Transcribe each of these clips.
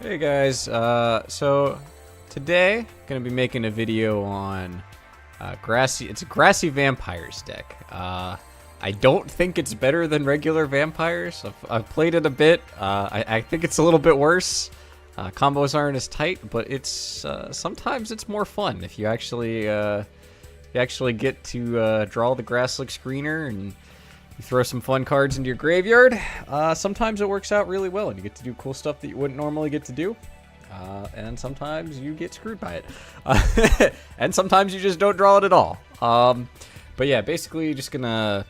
Hey guys, so today gonna be making a video on it's a Grassy Vampires deck. I don't think it's better than regular vampires. I've played it a bit. I think it's a little bit worse. Combos aren't as tight, but it's sometimes it's more fun if you actually get to draw the Grasslick screener and you throw some fun cards into your graveyard. Sometimes it works out really well and you get to do cool stuff that you wouldn't normally get to do. And sometimes you get screwed by it. And sometimes you just don't draw it at all. But yeah, basically just gonna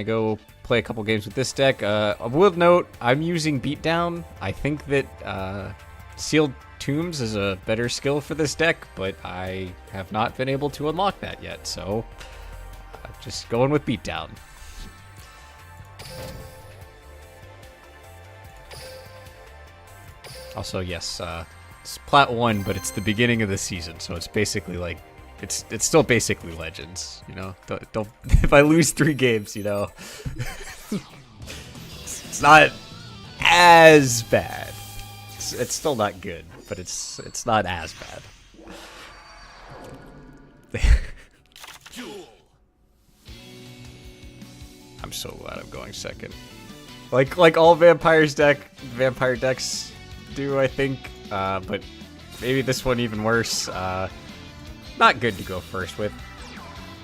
go play a couple games with this deck. I will note, I'm using Beatdown. I think that Sealed Tombs is a better skill for this deck, but I have not been able to unlock that yet, so just going with Beatdown. Also, yes, it's Plat 1, but it's the beginning of the season, so it's basically like, it's still basically Legends, you know? Don't if I lose 3 games, you know, it's not as bad. It's still not good, but it's not as bad. Duel. I'm so glad I'm going second. Like all vampire decks do, I think, but maybe this one even worse. Not good to go first with.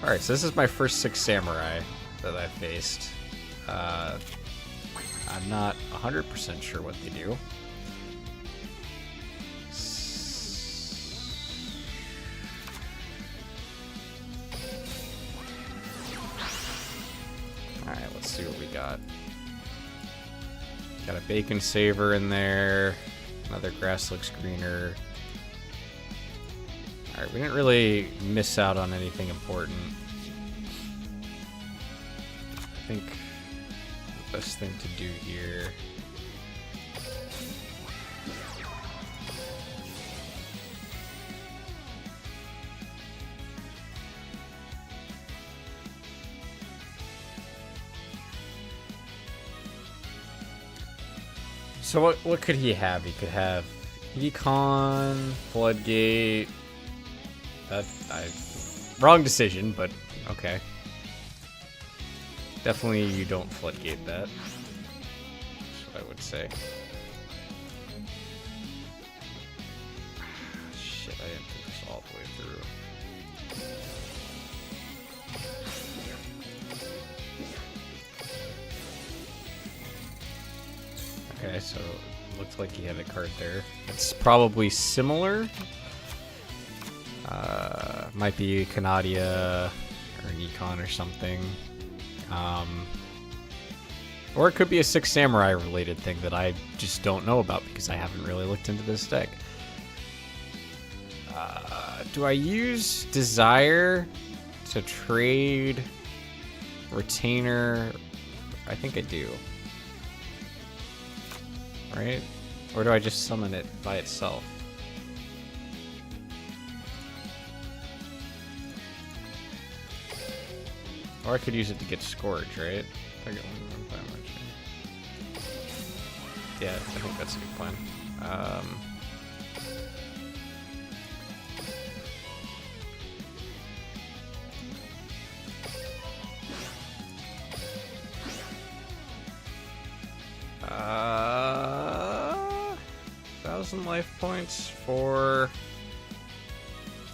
Alright, so this is my first 6 samurai that I faced. I'm not 100% sure what they do. Alright, let's see what we got. Got a Bacon Saver in there. Another Grasslick screener. Alright, we didn't really miss out on anything important. I think the best thing to do here... So what could he have? He could have Econ, Floodgate. Wrong decision, but okay. Definitely you don't Floodgate that. That's what I would say. Shit, I didn't think this all the way through. Okay, so it looks like he had a card there. It's probably similar. Might be Canadia or an Econ or something. Or it could be a 6 Samurai related thing that I just don't know about because I haven't really looked into this deck. Do I use Desire to trade Retainer? I think I do. Right? Or do I just summon it by itself? Or I could use it to get Scourge, right? I get one damage. Yeah, I think that's a good plan. Uh, 1,000 life points for...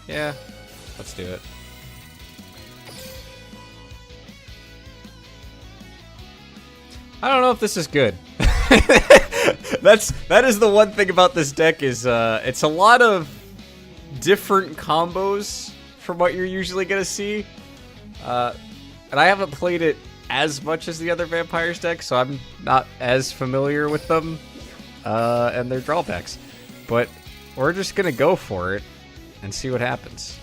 Yeah, let's do it. I don't know if this is good. That is the one thing about this deck is it's a lot of different combos from what you're usually gonna see. And I haven't played it as much as the other Vampires decks, so I'm not as familiar with them and their drawbacks. But we're just gonna go for it and see what happens.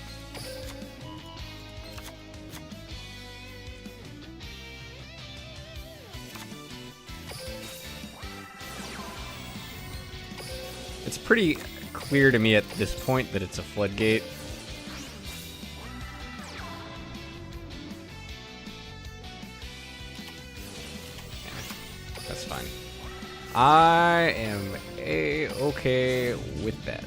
It's pretty clear to me at this point that it's a Floodgate. Yeah, that's fine. I am okay with that.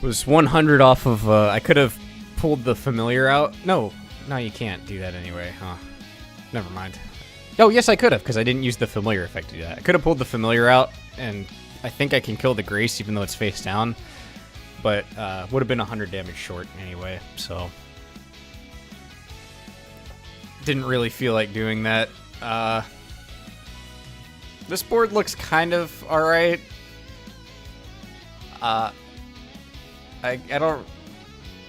Was 100 off of, I could have pulled the familiar out. No, you can't do that anyway, huh? Never mind. Oh, yes, I could have, because I didn't use the familiar effect to do that. I could have pulled the familiar out, and I think I can kill the Grace even though it's face down. But, would have been 100 damage short anyway, so. Didn't really feel like doing that. This board looks kind of alright. I don't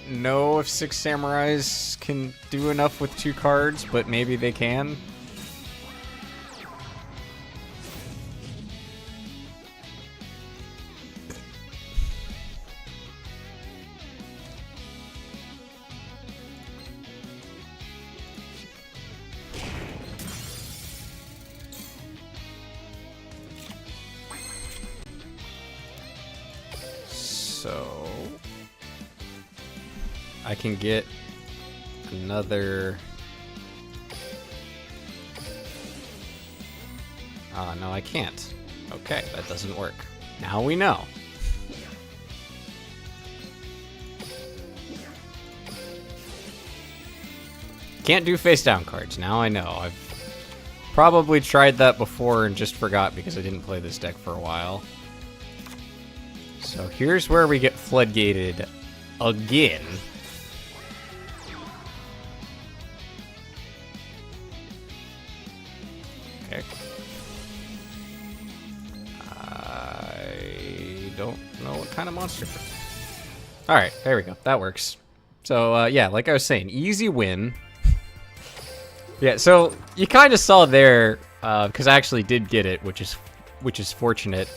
know if 6 Samurais can do enough with 2 cards, but maybe they can. So I can get another. Oh, no, I can't. Okay, that doesn't work. Now we know. Can't do face down cards. Now I know. I've probably tried that before and just forgot because I didn't play this deck for a while. So here's where we get floodgated again. Okay. I don't know what kind of monster. Alright, there we go. That works. So, yeah, like I was saying, easy win. Yeah, so you kind of saw there, because I actually did get it, which is fortunate.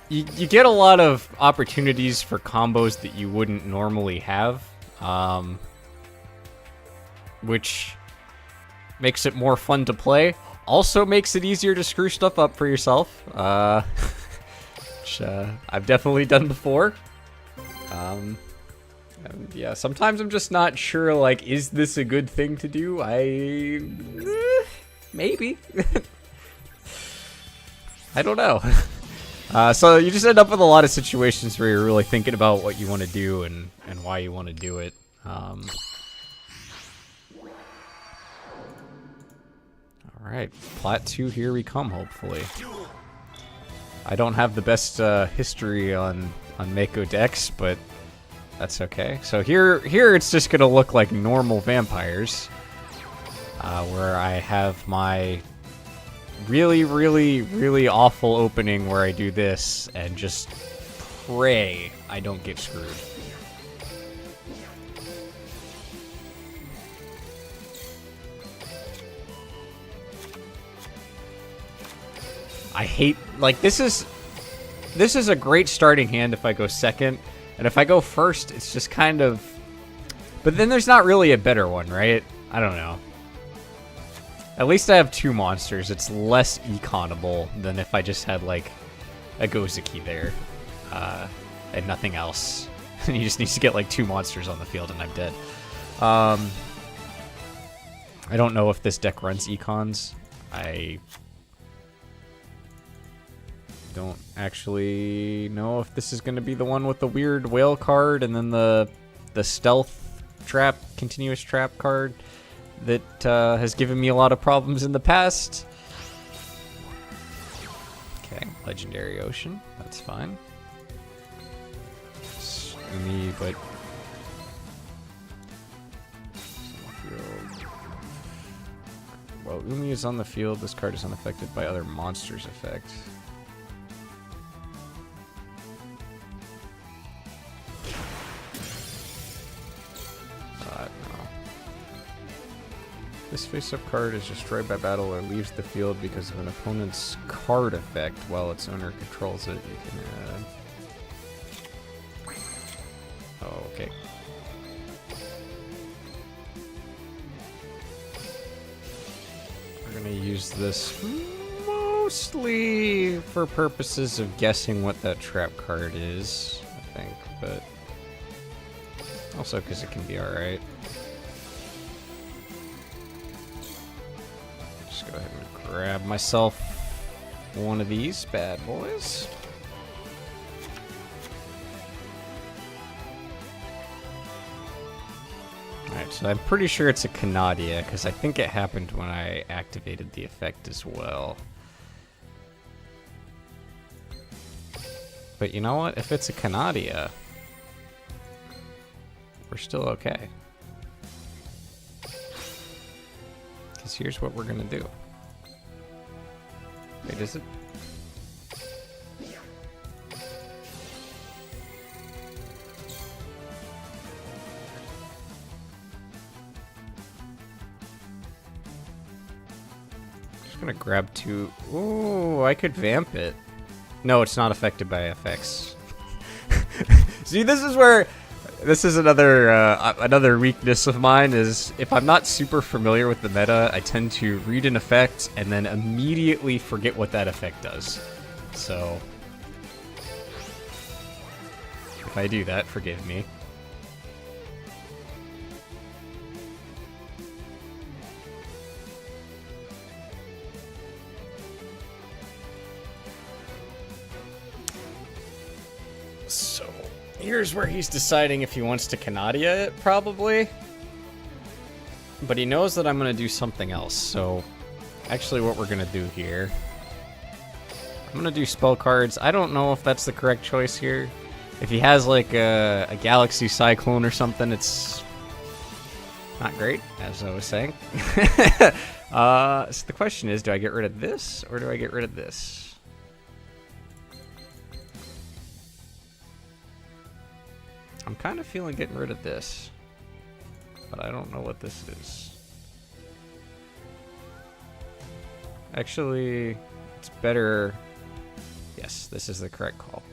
You get a lot of opportunities for combos that you wouldn't normally have, which makes it more fun to play. Also makes it easier to screw stuff up for yourself, which I've definitely done before. And yeah, sometimes I'm just not sure, like, is this a good thing to do? Maybe. I don't know. So you just end up with a lot of situations where you're really thinking about what you want to do and why you want to do it. Alright, plot 2, here we come, hopefully. I don't have the best history on Mako decks, but that's okay. So here it's just going to look like normal vampires, where I have my really awful opening where I do this and just pray I don't get screwed. I hate, like, this is a great starting hand if I go second, and if I go first, it's just kind of, but then there's not really a better one, right? I don't know. At least I have 2 monsters. It's less econable than if I just had, like, a Gozuki there, and nothing else. And he just needs to get, like, 2 monsters on the field and I'm dead. I don't know if this deck runs econs. I don't actually know if this is going to be the one with the weird whale card and then the stealth trap, continuous trap card that has given me a lot of problems in the past. Okay, Legendary Ocean, that's fine. Umi, but well, Umi is on the field. This card is unaffected by other monsters' effect. This face-up card is destroyed by battle or leaves the field because of an opponent's card effect while its owner controls it. You can add... Oh, okay. We're gonna use this mostly for purposes of guessing what that trap card is, I think, but also because it can be alright. Just go ahead and grab myself one of these bad boys. Alright, so I'm pretty sure it's a Canadia, because I think it happened when I activated the effect as well. But you know what? If it's a Canadia, we're still okay. Because here's what we're going to do. Wait, is it? Gonna grab two. Ooh, I could vamp it. No, it's not affected by effects. See, this is another another weakness of mine is if I'm not super familiar with the meta, I tend to read an effect and then immediately forget what that effect does. So if I do that, forgive me. So, here's where he's deciding if he wants to Canadia it, probably. But he knows that I'm going to do something else, so actually what we're going to do here, I'm going to do spell cards. I don't know if that's the correct choice here. If he has like a Galaxy Cyclone or something, it's not great, as I was saying. So the question is, do I get rid of this, or do I get rid of this? I'm kind of feeling getting rid of this, but I don't know what this is. Actually, it's better. Yes, this is the correct call.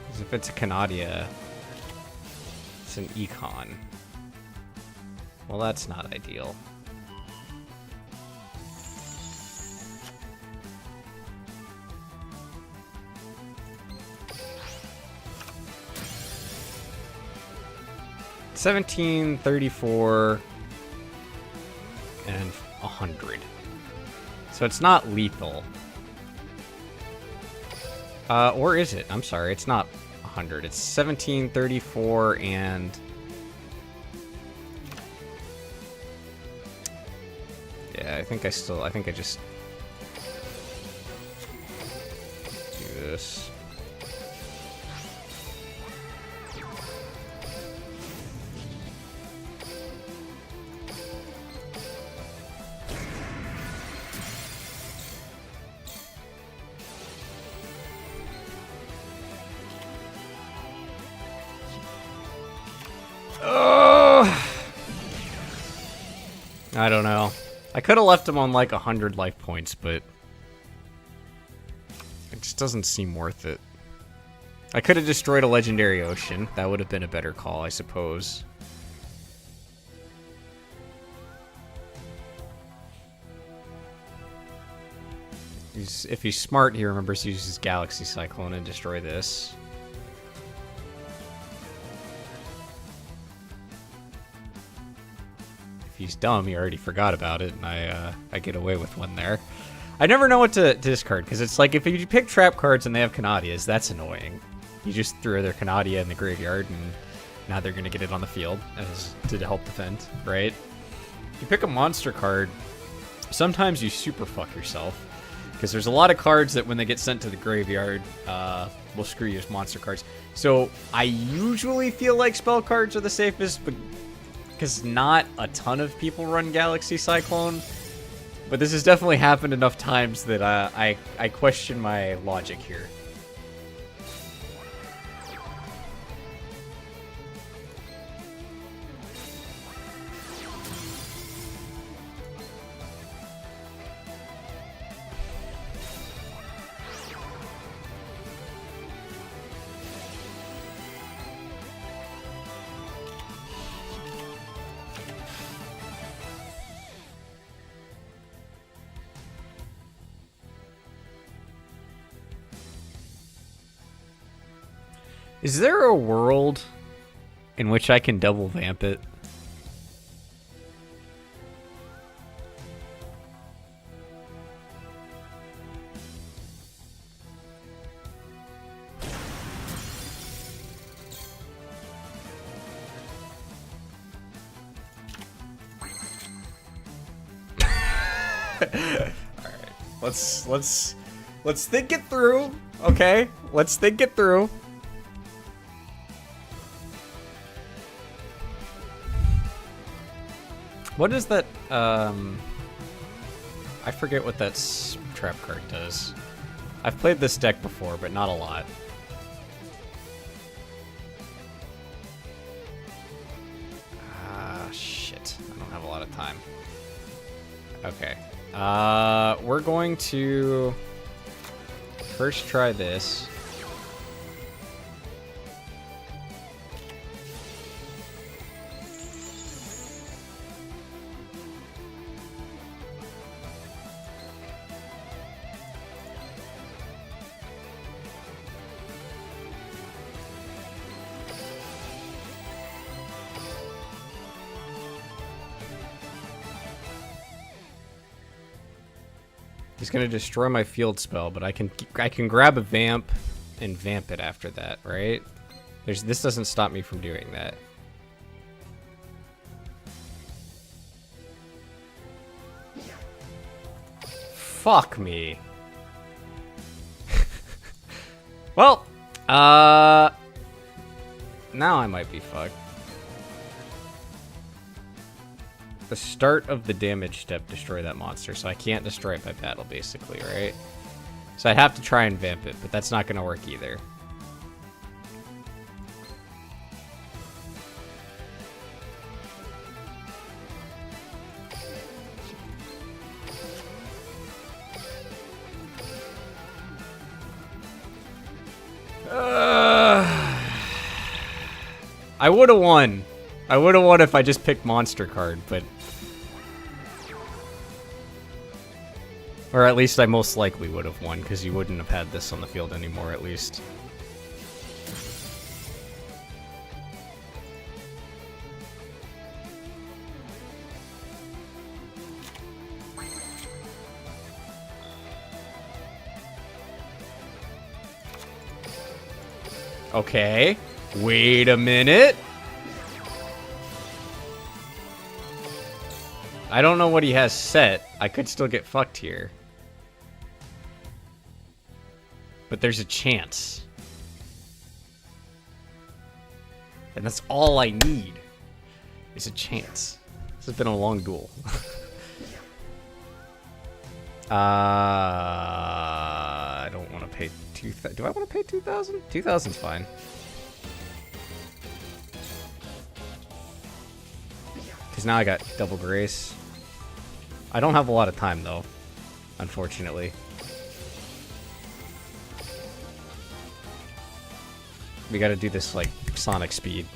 Because if it's a Canadia, it's an Econ. Well, that's not ideal. $17, $34, and $100. So it's not lethal. Or is it? I'm sorry, it's not 100. It's 17, 34, and... Yeah, I think I just do this. I don't know. I could have left him on like 100 life points, but it just doesn't seem worth it. I could have destroyed a legendary ocean. That would have been a better call, I suppose. If he's smart, he remembers to use his Galaxy Cyclone and destroy this. If he's dumb, he already forgot about it, and I get away with one there. I never know what to discard, because it's like, if you pick trap cards and they have Canadias, that's annoying. You just threw their Canadia in the graveyard, and now they're going to get it on the field as to help defend, right? If you pick a monster card, sometimes you super fuck yourself, because there's a lot of cards that when they get sent to the graveyard, will screw you as monster cards. So I usually feel like spell cards are the safest, but because not a ton of people run Galaxy Cyclone, but this has definitely happened enough times that I question my logic here. Is there a world in which I can double vamp it? Alright. Let's think it through. Okay? Let's think it through. What is that? I forget what that trap card does. I've played this deck before, but not a lot. Ah, shit. I don't have a lot of time. Okay. We're going to first try this. He's gonna destroy my field spell, but I can grab a vamp and vamp it after that, right? This doesn't stop me from doing that. Fuck me. Well, now I might be fucked. The start of the damage step, destroy that monster, so I can't destroy it by battle, basically, right? So I'd have to try and vamp it, but that's not gonna work either. I would have won. I would have won if I just picked monster card, but... Or at least I most likely would have won, because you wouldn't have had this on the field anymore, at least. Okay. Wait a minute. I don't know what he has set. I could still get fucked here. But there's a chance. And that's all I need. Is a chance. This has been a long duel. I don't want to pay 2,000. Do I want to pay 2,000? 2,000's fine. Because now I got double grace. I don't have a lot of time, though. Unfortunately. We gotta do this, like, Sonic speed.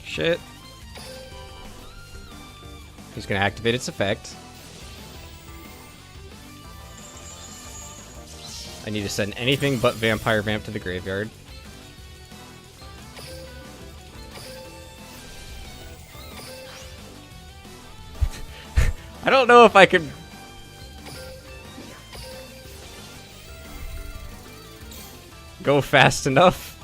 Shit. He's gonna activate its effect. I need to send anything but Vampire Vamp to the graveyard. I don't know if I could... go fast enough.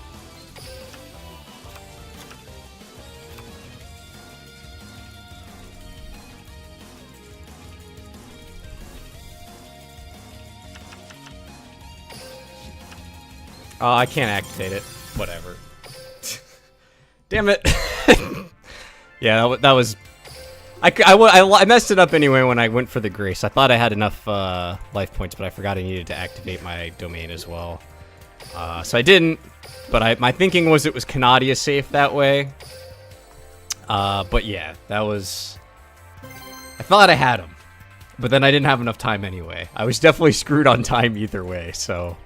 Oh, I can't activate it. Whatever. Damn it. Yeah, that was... I messed it up anyway when I went for the Grace. I thought I had enough life points, but I forgot I needed to activate my domain as well. So I didn't, but my thinking was it was Canadia safe that way. But yeah, that was... I thought I had him, but then I didn't have enough time anyway. I was definitely screwed on time either way, so...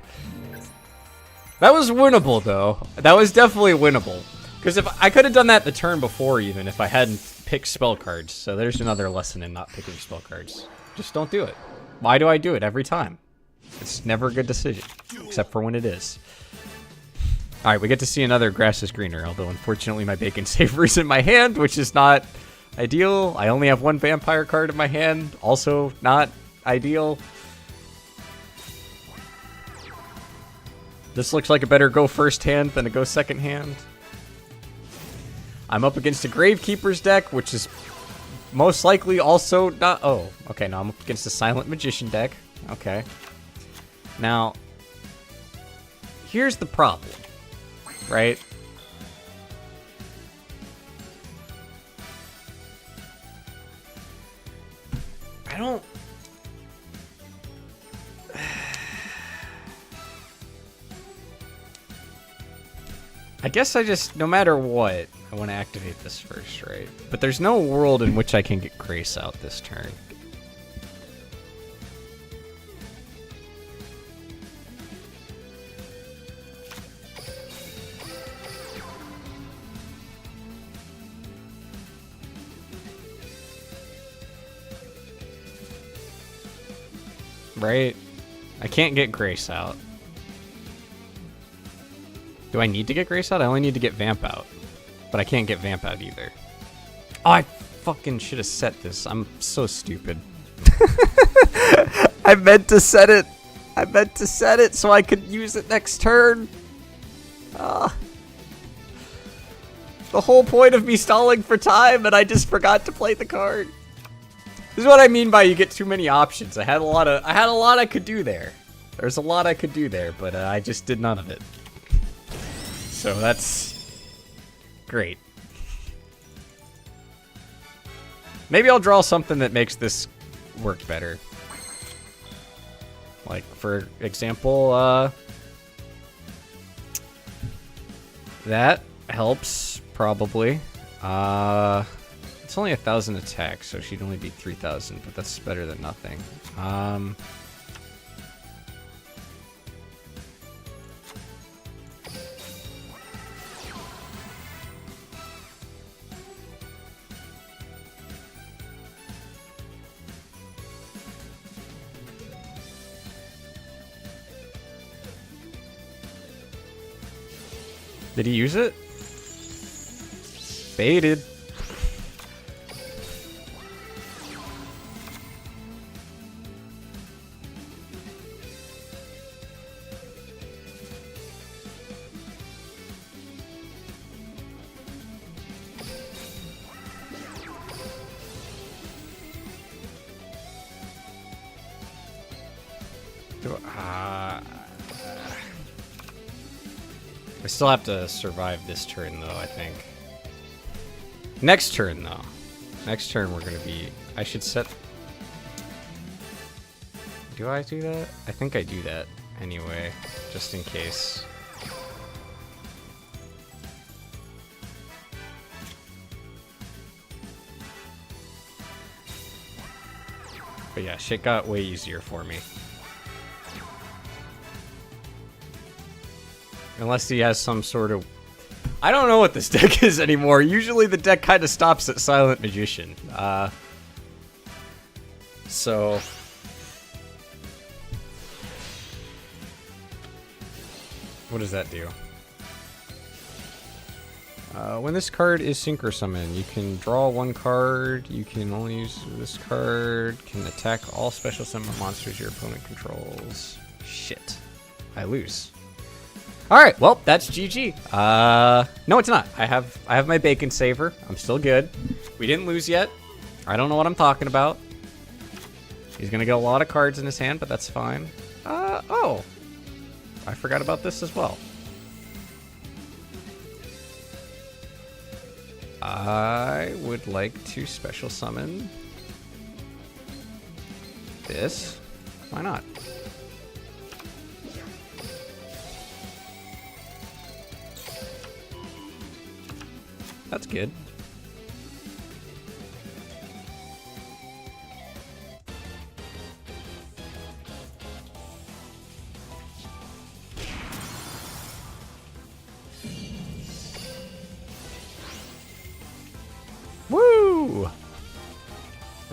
That was winnable, though. That was definitely winnable. Because if I could have done that the turn before, even, if I hadn't pick spell cards. So there's another lesson in not picking spell cards. Just don't do it. Why do I do it every time? It's never a good decision, except for when it is. All right, we get to see another grass is greener, although unfortunately my bacon saver is in my hand, which is not ideal. I only have one vampire card in my hand, also not ideal. This looks like a better go first hand than a go second hand. I'm up against a Gravekeeper's deck, which is most likely also not... Oh, okay, now I'm up against a Silent Magician deck. Okay. Now, here's the problem, right? I don't... I guess I just, no matter what, I want to activate this first, right? But there's no world in which I can get Grace out this turn. Right? I can't get Grace out. Do I need to get Grace out? I only need to get Vamp out. But I can't get Vamp out either. Oh, I fucking should have set this. I'm so stupid. I meant to set it. I meant to set it so I could use it next turn. The whole point of me stalling for time, and I just forgot to play the card. This is what I mean by you get too many options. I had a lot I could do there. There's a lot I could do there, but I just did none of it. So that's great. Maybe I'll draw something that makes this work better. Like, for example, that helps, probably. It's only 1,000 attack, so she'd only be 3,000, but that's better than nothing. Did he use it? Baited. I still have to survive this turn, though, I think. Next turn, though. Next turn, we're going to be... I should set... Do I do that? I think I do that anyway, just in case. But yeah, shit got way easier for me. Unless he has some sort of... I don't know what this deck is anymore. Usually the deck kind of stops at Silent Magician. So... What does that do? When this card is Synchro Summon, you can draw one card, you can only use this card, can attack all special summon monsters your opponent controls. Shit. I lose. Alright, well, that's GG. No, it's not. I have my bacon saver. I'm still good. We didn't lose yet. I don't know what I'm talking about. He's gonna get a lot of cards in his hand, but that's fine. Oh. I forgot about this as well. I would like to special summon this. Why not? That's good. Woo!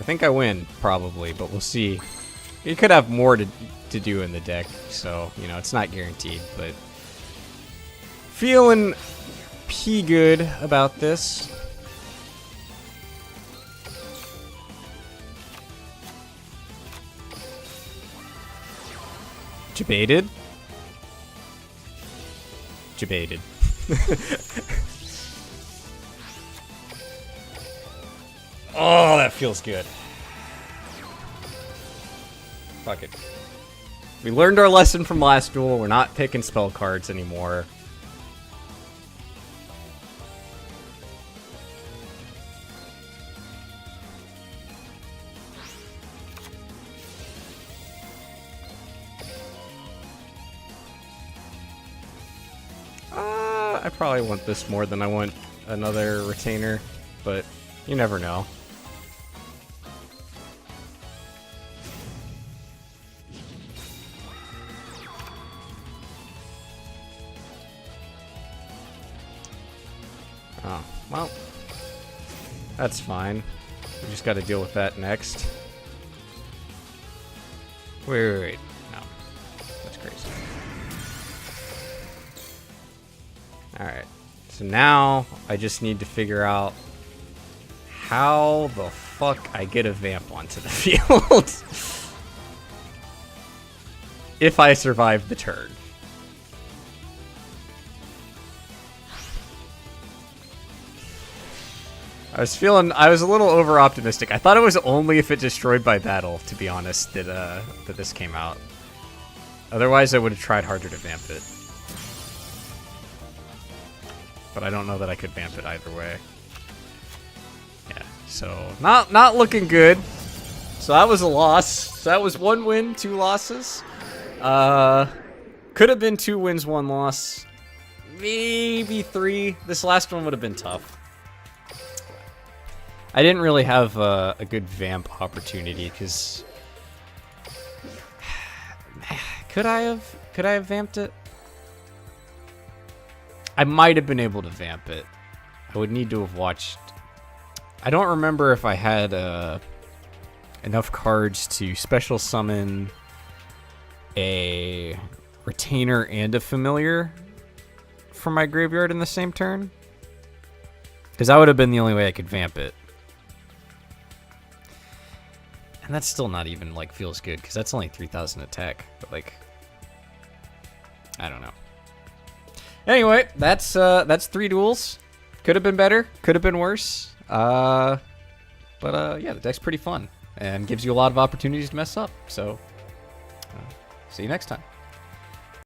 think I win, probably, but we'll see. You could have more to do in the deck, so, you know, it's not guaranteed, but feeling good about this. Jebaited. Jebaited. Oh, that feels good. Fuck it. We learned our lesson from last duel. We're not picking spell cards anymore. I probably want this more than I want another retainer, but you never know. Oh, well, that's fine. We just got to deal with that next. Wait. No, that's crazy. Alright, so now I just need to figure out how the fuck I get a vamp onto the field. If I survive the turn. I was a little over optimistic. I thought it was only if it destroyed by battle, to be honest, that this came out. Otherwise I would have tried harder to vamp it. But I don't know that I could vamp it either way. Yeah, so not looking good. So that was a loss. So that was 1 win, 2 losses. Could have been 2 wins, 1 loss. Maybe 3. This last one would have been tough. I didn't really have a good vamp opportunity because could I have vamped it? I might have been able to vamp it. I would need to have watched. I don't remember if I had enough cards to special summon a retainer and a familiar from my graveyard in the same turn. Because that would have been the only way I could vamp it. And that's still not even, like, feels good, because that's only 3,000 attack. But, like, I don't know. Anyway, that's 3 duels. Could have been better. Could have been worse. But yeah, the deck's pretty fun. And gives you a lot of opportunities to mess up. So, see you next time.